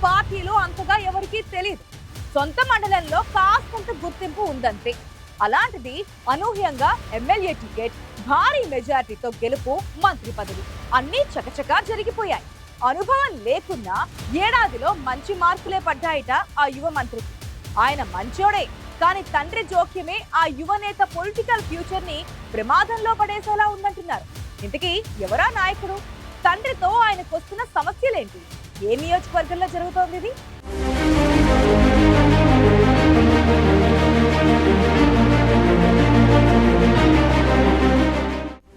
పార్టీలు అంతగా ఎవరికీ తెలియదు. సొంత మండలంలో కాస్తంత గుర్తింపు ఉందంతే. అలాంటిది అనూహ్యంగా ఎమ్మెల్యే టికెట్, భారీ మెజారిటీతో గెలుపు, మంత్రి పదవి అన్నీ చకచకా జరిగిపోయాయి. అనుభవం లేకున్నా ఏడాదిలో మంచి మార్కులే పడ్డాయట ఆ యువ మంత్రికి. ఆయన మంచోడే, కానీ తండ్రి జోక్యమే ఆ యువనేత పొలిటికల్ ఫ్యూచర్ ని ప్రమాదంలో పడేసేలా ఉందంటున్నారు. ఇంతకీ ఎవరా నాయకుడు? తండ్రితో ఆయనకు వస్తున్న సమస్యలేంటి? ఏ నియోజకవర్గంలో జరుగుతోంది ఇది?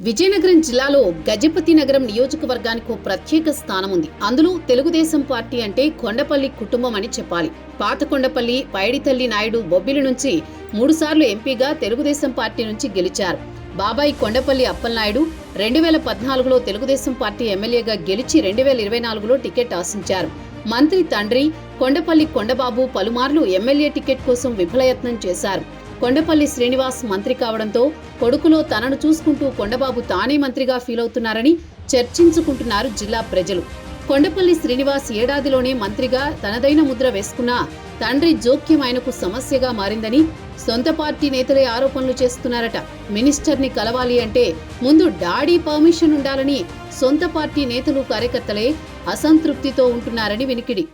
విజయనగరం జిల్లాలో గజపతి నగరం నియోజకవర్గానికి ప్రత్యేక స్థానం ఉంది. అందులో తెలుగుదేశం పార్టీ అంటే కొండపల్లి కుటుంబం అని చెప్పాలి. పాత కొండపల్లి పైడితల్లి నాయుడు బొబ్బిలి నుంచి 3 సార్లు ఎంపీగా తెలుగుదేశం పార్టీ నుంచి గెలిచారు. బాబాయి కొండపల్లి అప్పలనాయుడు 2014లో తెలుగుదేశం పార్టీ ఎమ్మెల్యేగా గెలిచి 2024లో టికెట్ ఆశించారు. మంత్రి తండ్రి కొండపల్లి కొండబాబు పలుమార్లు ఎమ్మెల్యే టికెట్ కోసం విఫలయత్నం చేశారు. కొండపల్లి శ్రీనివాస్ మంత్రి కావడంతో కొడుకులో తనను చూసుకుంటూ కొండబాబు తానే మంత్రిగా ఫీల్ అవుతున్నారని చర్చించుకుంటున్నారు జిల్లా ప్రజలు. కొండపల్లి శ్రీనివాస్ ఏడాదిలోనే మంత్రిగా తనదైన ముద్ర వేసుకున్నా తండ్రి జోక్యం ఆయనకు సమస్యగా మారిందని సొంత పార్టీ నేతలే ఆరోపణలు చేస్తున్నారట. మినిస్టర్ని కలవాలి అంటే ముందు డాడీ పర్మిషన్ ఉండాలని సొంత పార్టీ నేతలు కార్యకర్తలే అసంతృప్తితో ఉంటున్నారని వినికిడి.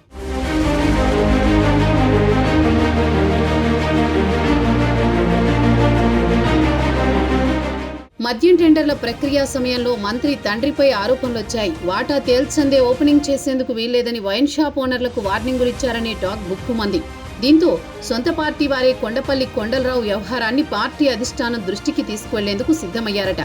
మద్యం టెండర్ల ప్రక్రియ సమయంలో మంత్రి తండ్రిపై ఆరోపణలొచ్చాయి. వాటా తేల్చందే ఓపెనింగ్ చేసేందుకు వీల్లేదని వైన్ షాప్ ఓనర్లకు వార్నింగులు ఇచ్చారనే టాక్ గుప్పుమంది. దీంతో సొంత పార్టీ వారే కొండపల్లి కొండలరావు వ్యవహారాన్ని పార్టీ అధిష్టానం దృష్టికి తీసుకువెళ్లేందుకు సిద్ధమయ్యారట.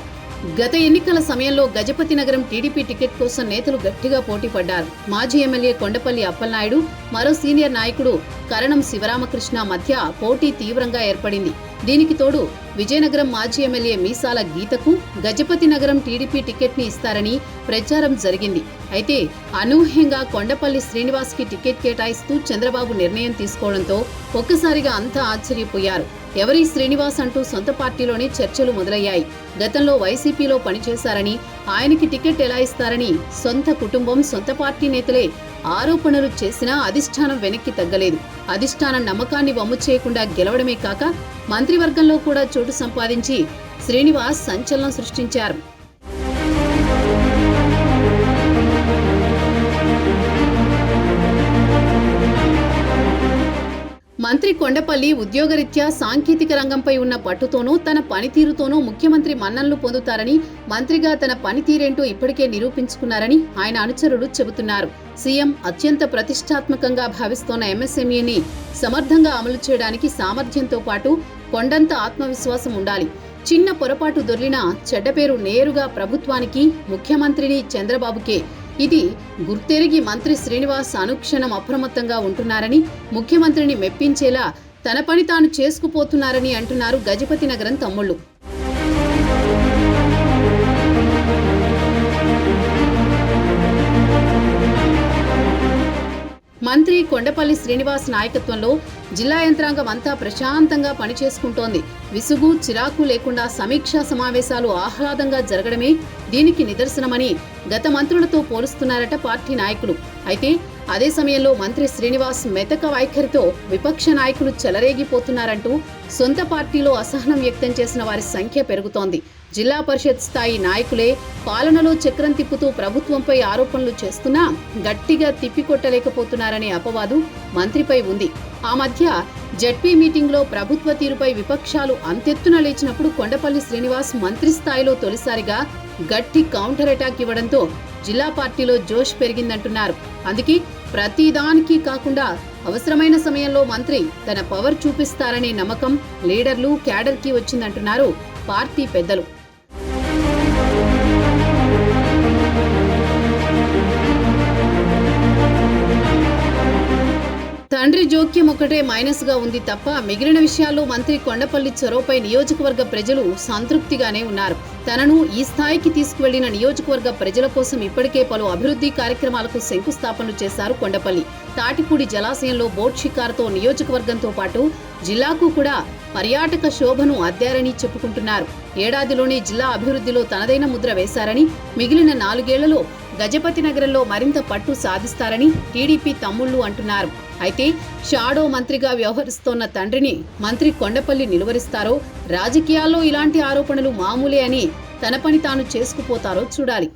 గత ఎన్నికల సమయంలో గజపతి నగరం టీడీపీ టికెట్ కోసం నేతలు గట్టిగా పోటీ పడ్డారు. మాజీ ఎమ్మెల్యే కొండపల్లి అప్పలనాయుడు, మరో సీనియర్ నాయకుడు కరణం శివరామకృష్ణ మధ్య పోటీ తీవ్రంగా ఏర్పడింది. దీనికి తోడు విజయనగరం మాజీ ఎమ్మెల్యే మీసాల గీతకు గజపతి నగరం టీడీపీ టికెట్ ని ఇస్తారని ప్రచారం జరిగింది. అయితే అనూహ్యంగా కొండపల్లి శ్రీనివాస్ కి టికెట్ కేటాయిస్తూ చంద్రబాబు నిర్ణయం తీసుకోవడంతో ఒక్కసారిగా అంతా ఆశ్చర్యపోయారు. ఎవరి శ్రీనివాస్ అంటూ సొంత పార్టీలోనే చర్చలు మొదలయ్యాయి. గతంలో వైసీపీలో పనిచేశారని, ఆయనకి టికెట్ ఎలా ఇస్తారని సొంత కుటుంబం, సొంత పార్టీ నేతలే ఆరోపణలు చేసినా అధిష్టానం వెనక్కి తగ్గలేదు. అధిష్టానం నమ్మకాన్ని వమ్ము చేయకుండా గెలవడమే కాక మంత్రివర్గంలో కూడా చోటు సంపాదించి శ్రీనివాస్ సంచలనం సృష్టించారు. మంత్రి కొండపల్లి ఉద్యోగరీత్యా సాంకేతిక రంగంపై ఉన్న పట్టుతోనూ తన పనితీరుతోనూ ముఖ్యమంత్రి మన్ననలు పొందుతారని, మంత్రిగా తన పనితీరేంటో ఇప్పటికే నిరూపించుకున్నారని ఆయన అనుచరులు చెబుతున్నారు. సీఎం అత్యంత ప్రతిష్టాత్మకంగా భావిస్తోన్న ఎంఎస్ఎంఈని సమర్థంగా అమలు చేయడానికి సామర్థ్యంతో పాటు కొండంత ఆత్మవిశ్వాసం ఉండాలి. చిన్న పొరపాటు దొర్లినా చెడ్డ పేరు నేరుగా ప్రభుత్వానికి, ముఖ్యమంత్రిని చంద్రబాబుకే. ఇది గుర్తెరిగి మంత్రి శ్రీనివాస్ అనుక్షణం అప్రమత్తంగా ఉంటున్నారని, ముఖ్యమంత్రిని మెప్పించేలా తన పని తాను చేసుకుపోతున్నారని అంటున్నారు గజపతి నగరం తమ్ముళ్లు. మంత్రి కొండపల్లి శ్రీనివాస్ నాయకత్వంలో జిల్లా యంత్రాంగం అంతా ప్రశాంతంగా పనిచేసుకుంటోంది. విసుగు, చిరాకు లేకుండా సమీక్షా సమావేశాలు ఆహ్లాదంగా జరగడమే దీనికి నిదర్శనమని గత మంత్రులతో పోలుస్తున్నారట పార్టీ నాయకులు. అయితే అదే సమయంలో మంత్రి శ్రీనివాస్ మెతక వైఖరితో విపక్ష నాయకులు చెలరేగిపోతున్నారంటూ సొంత పార్టీలో అసహనం వ్యక్తం చేసిన వారి సంఖ్య పెరుగుతోంది. జిల్లా పరిషత్ స్థాయి నాయకులే పాలనలో చక్రం తిప్పుతూ ప్రభుత్వంపై ఆరోపణలు చేస్తున్నా గట్టిగా తిప్పికొట్టలేకపోతున్నారనే అపవాదు మంత్రిపై ఉంది. ఆ మధ్య జడ్పీ మీటింగ్లో ప్రభుత్వ తీరుపై విపక్షాలు అంతెత్తున లేచినప్పుడు కొండపల్లి శ్రీనివాస్ మంత్రి స్థాయిలో తొలిసారిగా గట్టి కౌంటర్ అటాక్ ఇవ్వడంతో జిల్లా పార్టీలో జోష్ పెరిగిందంటున్నారు. అందుకే ప్రతిదానికి కాకుండా అవసరమైన సమయంలో మంత్రి తన పవర్ చూపిస్తారనే నమ్మకం లీడర్లు, క్యాడర్కి వచ్చిందంటున్నారు పార్టీ పెద్దలు. తండ్రి జోక్యం ఒకటే మైనస్ గా ఉంది తప్ప మిగిలిన విషయాల్లో మంత్రి కొండపల్లి చొరవపై నియోజకవర్గ ప్రజలు సంతృప్తిగానే ఉన్నారు. తనను ఈ స్థాయికి తీసుకువెళ్లిన నియోజకవర్గ ప్రజల కోసం ఇప్పటికే పలు అభివృద్ధి కార్యక్రమాలకు శంకుస్థాపనలు చేశారు కొండపల్లి. తాటిపూడి జలాశయంలో బోట్ షికారుతో నియోజకవర్గంతో పాటు జిల్లాకు కూడా పర్యాటక శోభను అద్దారని చెప్పుకుంటున్నారు. ఏడాదిలోనే జిల్లా అభివృద్ధిలో తనదైన ముద్ర వేశారని, మిగిలిన 4 ఏళ్లలో గజపతి నగరంలో మరింత పట్టు సాధిస్తారని టీడీపీ తమ్ముళ్లు అంటున్నారు. అయితే షాడో మంత్రిగా వ్యవహరిస్తోన్న తండ్రిని మంత్రి కొండపల్లి నిలువరిస్తారో, రాజకీయాల్లో ఇలాంటి ఆరోపణలు మామూలే అని తన పని తాను చేసుకుపోతారో చూడాలి.